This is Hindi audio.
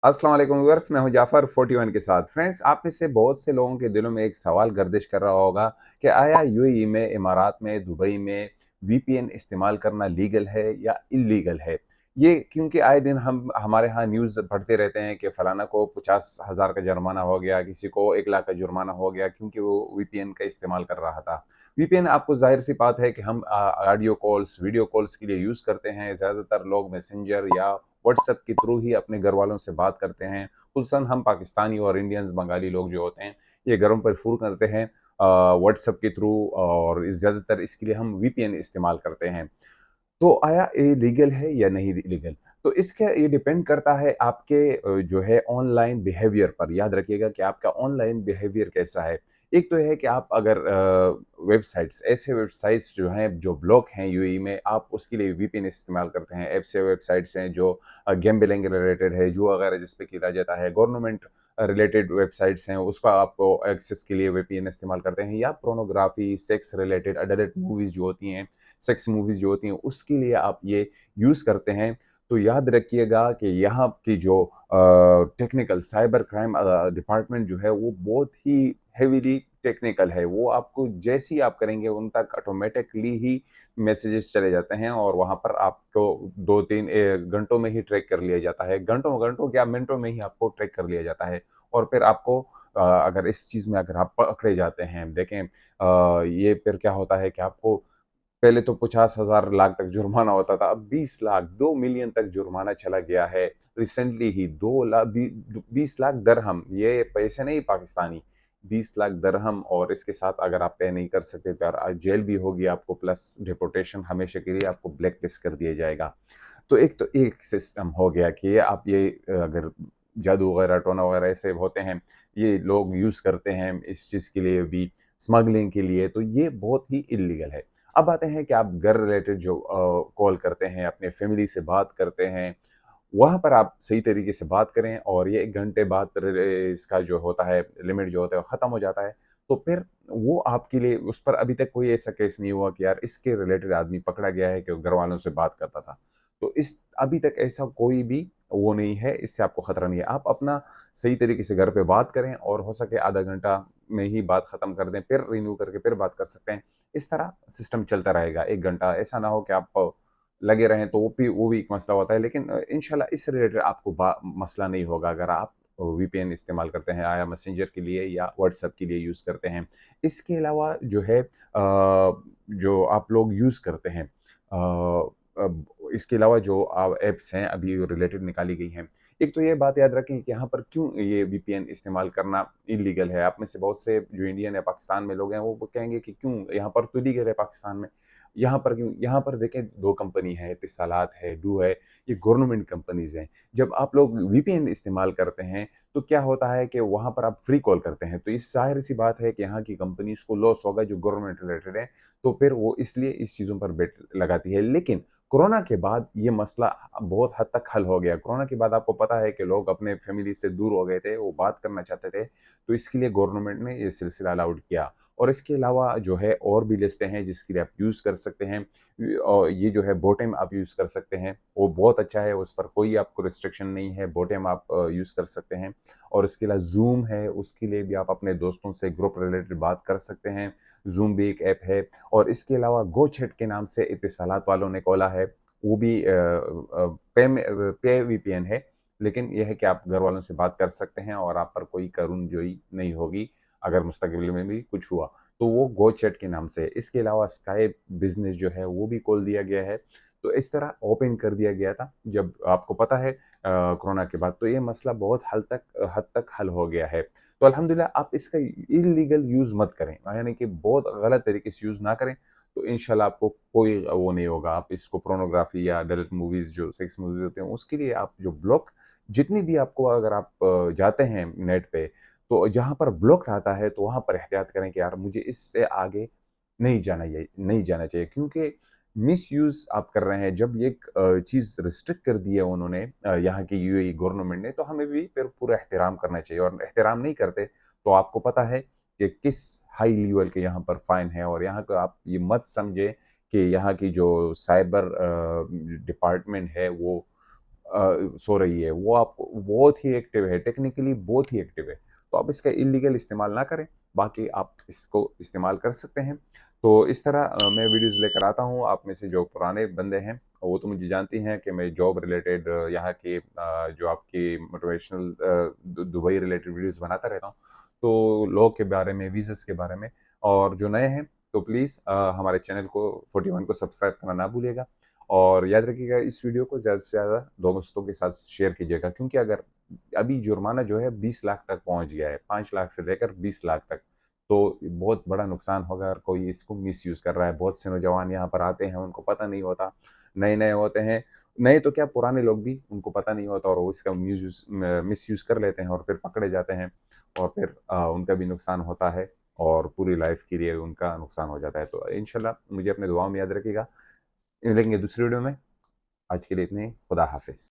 अस्सलाम वालेकुम व्यूअर्स, मैं हूं जाफ़र 41 के साथ। फ्रेंड्स, आप में से बहुत से लोगों के दिलों में एक सवाल गर्दिश कर रहा होगा कि आया यूएई में, इमारात में, दुबई में वीपीएन इस्तेमाल करना लीगल है या इल्लीगल है? ये क्योंकि आए दिन हम हमारे यहाँ न्यूज़ पढ़ते रहते हैं कि फलाना को 50,000 का जुर्माना हो गया, किसी को 1 लाख का जुर्माना हो गया क्योंकि वो वीपीएन का इस्तेमाल कर रहा था। वीपीएन आपको ज़ाहिर-सी बात है कि हम ऑडियो कॉल्स, वीडियो कॉल्स के लिए यूज़ करते हैं। ज़्यादातर लोग मैसेंजर या व्हाट्सएप के थ्रू ही अपने घर वालों से बात करते हैं। खुसूसन हम पाकिस्तानी और इंडियंस बंगाली लोग जो होते हैं, ये घरों पर फ़ोन करते हैं व्हाट्सएप के थ्रू और ज़्यादातर इसके लिए हम वीपीएन इस्तेमाल करते हैं। तो आया ये लीगल है या नहीं लीगल? तो इसका ये डिपेंड करता है आपके जो है ऑनलाइन बिहेवियर पर। याद रखिएगा कि आपका ऑनलाइन बिहेवियर कैसा है। एक तो है कि आप अगर वेबसाइट्स ऐसे वेबसाइट्स जो हैं, जो ब्लॉक हैं यूएई में, आप उसके लिए वीपीएन इस्तेमाल करते हैं। ऐसे वेबसाइट्स हैं जो गैम्बलिंग रिलेटेड है, जुआ वगैरह जिस पे खेला जाता है, गवर्नमेंट रिलेटेड वेबसाइट्स हैं, उसका आपको एक्सेस के लिए वीपीएन इस्तेमाल करते हैं या pornography, sex related adult movies जो होती हैं, सेक्स मूवीज़ जो होती हैं, उसके लिए आप ये यूज़ करते हैं, तो याद रखिएगा कि यहाँ की जो टेक्निकल साइबर क्राइम डिपार्टमेंट जो है, वो बहुत ही हेवीली टेक्निकल है। वो आपको जैसे ही आप करेंगे, उन तक ऑटोमैटिकली ही मैसेजेस चले जाते हैं और वहाँ पर आपको 2-3 घंटों में ही ट्रैक कर लिया जाता है। घंटों घंटों क्या, मिनटों में ही आपको ट्रैक कर लिया जाता है और फिर आपको अगर इस चीज़ में अगर आप पकड़े जाते हैं, देखें ये फिर क्या होता है कि आपको पहले तो 50,000 लाख तक जुर्माना होता था, अब 20 लाख, 2 मिलियन तक जुर्माना चला गया है। रिसेंटली ही 2 ला बी 20 लाख दरहम, ये पैसे नहीं पाकिस्तानी, 20 लाख दरहम और इसके साथ अगर आप पे नहीं कर सकते तो यार जेल भी होगी आपको प्लस डिपोर्टेशन हमेशा के लिए आपको ब्लैक लिस्ट कर दिया जाएगा। तो एक सिस्टम हो गया कि ये आप ये अगर जादू वगैरह, टोना वगैरह ऐसे होते हैं, ये लोग यूज़ करते हैं इस चीज़ के लिए भी, स्मगलिंग के लिए, तो ये बहुत ही इल्लीगल है। अब आते हैं कि आप घर रिलेटेड जो कॉल करते हैं, अपने फैमिली से बात करते हैं, वहाँ पर आप सही तरीके से बात करें और ये 1 घंटे बाद इसका जो होता है, लिमिट जो होता है, वो ख़त्म हो जाता है। तो फिर वो आपके लिए उस पर अभी तक कोई ऐसा केस नहीं हुआ कि यार इसके रिलेटेड आदमी पकड़ा गया है कि वो घरवालों से बात करता था। तो इस अभी तक ऐसा कोई भी वो नहीं है, इससे आपको खतरा नहीं है। आप अपना सही तरीके से घर पे बात करें और हो सके आधा घंटा में ही बात खत्म कर दें, फिर रिन्यू करके फिर बात कर सकते हैं। इस तरह सिस्टम चलता रहेगा 1 घंटा, ऐसा ना हो कि आप लगे रहें तो वो भी एक मसला होता है। लेकिन इंशाल्लाह इससे रिलेटेड आपको मसला नहीं होगा अगर आप वीपीएन इस्तेमाल करते हैं, या मैसेंजर के लिए या व्हाट्सएप के लिए यूज़ करते हैं। इसके अलावा जो है जो आप लोग यूज़ करते हैं अब इसके अलावा जो ऐप्स हैं अभी रिलेटेड निकाली गई हैं। एक तो ये बात याद रखें कि यहाँ पर क्यों ये वीपीएन इस्तेमाल करना इल्लीगल है। आप में से बहुत से जो इंडियन या पाकिस्तान में लोग हैं वो कहेंगे कि क्यों यहाँ पर तो लीगल है पाकिस्तान में, यहाँ पर क्यों? यहाँ पर देखें 2 कंपनी है, इत्तिसालात है, डू है, ये गवर्नमेंट कंपनीज़ हैं। जब आप लोग वीपीएन इस्तेमाल करते हैं तो क्या होता है कि वहाँ पर आप फ्री कॉल करते हैं, तो ये ज़ाहिर-सी बात है कि यहाँ की कंपनीज़ को लॉस होगा जो गवर्नमेंट रिलेटेड है, तो फिर वो इसलिए इस चीज़ों पर बेट लगाती है। लेकिन कोरोना के बाद ये मसला बहुत हद तक हल हो गया। कोरोना के बाद आपको पता है कि लोग अपने फैमिली से दूर हो गए थे, वो बात करना चाहते थे, तो इसके लिए गवर्नमेंट ने ये सिलसिला अलाउड किया। और इसके अलावा जो है और भी लिस्टें हैं जिसके लिए आप यूज़ कर सकते हैं। और ये जो है बोटेम आप यूज़ कर सकते हैं, वो बहुत अच्छा है, उस पर कोई आपको रिस्ट्रिक्शन नहीं है, बोटेम आप यूज़ कर सकते हैं। और इसके अलावा ज़ूम है, उसके लिए भी आप अपने दोस्तों से ग्रुप रिलेटेड बात कर सकते हैं। ज़ूम भी एक ऐप है और इसके अलावा गोचैट के नाम से इत्तिसालात वालों ने खोला है, वो भी पे वीपीएन है, लेकिन ये है कि आप घर वालों से बात कर सकते हैं और आप पर कोई करूनजोई नहीं होगी, अगर मुस्तकबिल में भी कुछ हुआ, तो वो गोचैट के नाम से है। इसके अलावा स्काइप बिज़नेस जो है, वो भी खोल दिया गया है। तो इस तरह ओपन कर दिया गया था, जब आपको पता है कोरोना के बाद, तो ये मसला बहुत हद तक हल हो गया है। तो अल्हम्दुलिल्लाह आप इसका इल्लीगल यूज़ मत करें, यानी कि बहुत गलत तरीके से यूज़ ना करें, तो इंशाल्लाह आपको कोई वो नहीं होगा। आप इसको पोर्नोग्राफ़ी या अडल्ट मूवीज़ जो सेक्स मूवीज़ होते हैं, उसके लिए आप जो ब्लॉक जितनी भी आपको अगर आप जाते हैं नेट पे, तो जहाँ पर ब्लॉक आता है, तो वहाँ पर एहतियात करें कि यार मुझे इससे आगे नहीं जाना चाहिए क्योंकि मिसयूज़ आप कर रहे हैं। जब ये एक चीज़ रिस्ट्रिक्ट कर दी है उन्होंने यहाँ की यूएई गवर्नमेंट ने, तो हमें भी फिर पूरा एहतराम करना चाहिए और एहतराम नहीं करते, तो आपको पता है कि किस हाई लेवल के यहाँ पर फ़ाइन है और यहाँ का आप ये मत समझें कि यहाँ की जो साइबर डिपार्टमेंट है वो सो रही है, वो आपको बहुत ही एक्टिव है, टेक्निकली बहुत ही एक्टिव है। तो आप इसका इल्लीगल इस्तेमाल ना करें, बाकी आप इसको इस्तेमाल कर सकते हैं। तो इस तरह मैं वीडियोज़ लेकर आता हूँ, आप में से जो पुराने बंदे हैं, वो तो मुझे जानती हैं कि मैं जॉब रिलेटेड यहाँ की जो आपकी मोटिवेशनल दुबई रिलेटेड वीडियोज़ बनाता रहता हूँ। तो लॉ के बारे में, वीज़ास के बारे में, और जो नए हैं, तो प्लीज़ हमारे चैनल को 41 को सब्सक्राइब करना ना भूलिएगा। और याद रखिएगा, इस वीडियो को ज़्यादा से ज़्यादा दोस्तों के साथ शेयर कीजिएगा, क्योंकि अगर अभी जुर्माना जो है 20 लाख तक पहुँच गया है, 5 लाख से लेकर 20 लाख तक। तो बहुत बड़ा नुकसान होगा अगर कोई इसको मिसयूज़ कर रहा है। बहुत से नौजवान यहाँ पर आते हैं, उनको पता नहीं होता, नए-नए होते हैं, नए तो क्या पुराने लोग भी, उनको पता नहीं होता और वो इसका मिसयूज़ कर लेते हैं और फिर पकड़े जाते हैं और फिर उनका भी नुकसान होता है और पूरी लाइफ़ के लिए उनका नुकसान हो जाता है। तो इंशाल्लाह मुझे अपनी दुआओं में याद रखिएगा। मिलेंगे दूसरी वीडियो में। आज के लिए इतने ही। खुदा हाफ़िज़।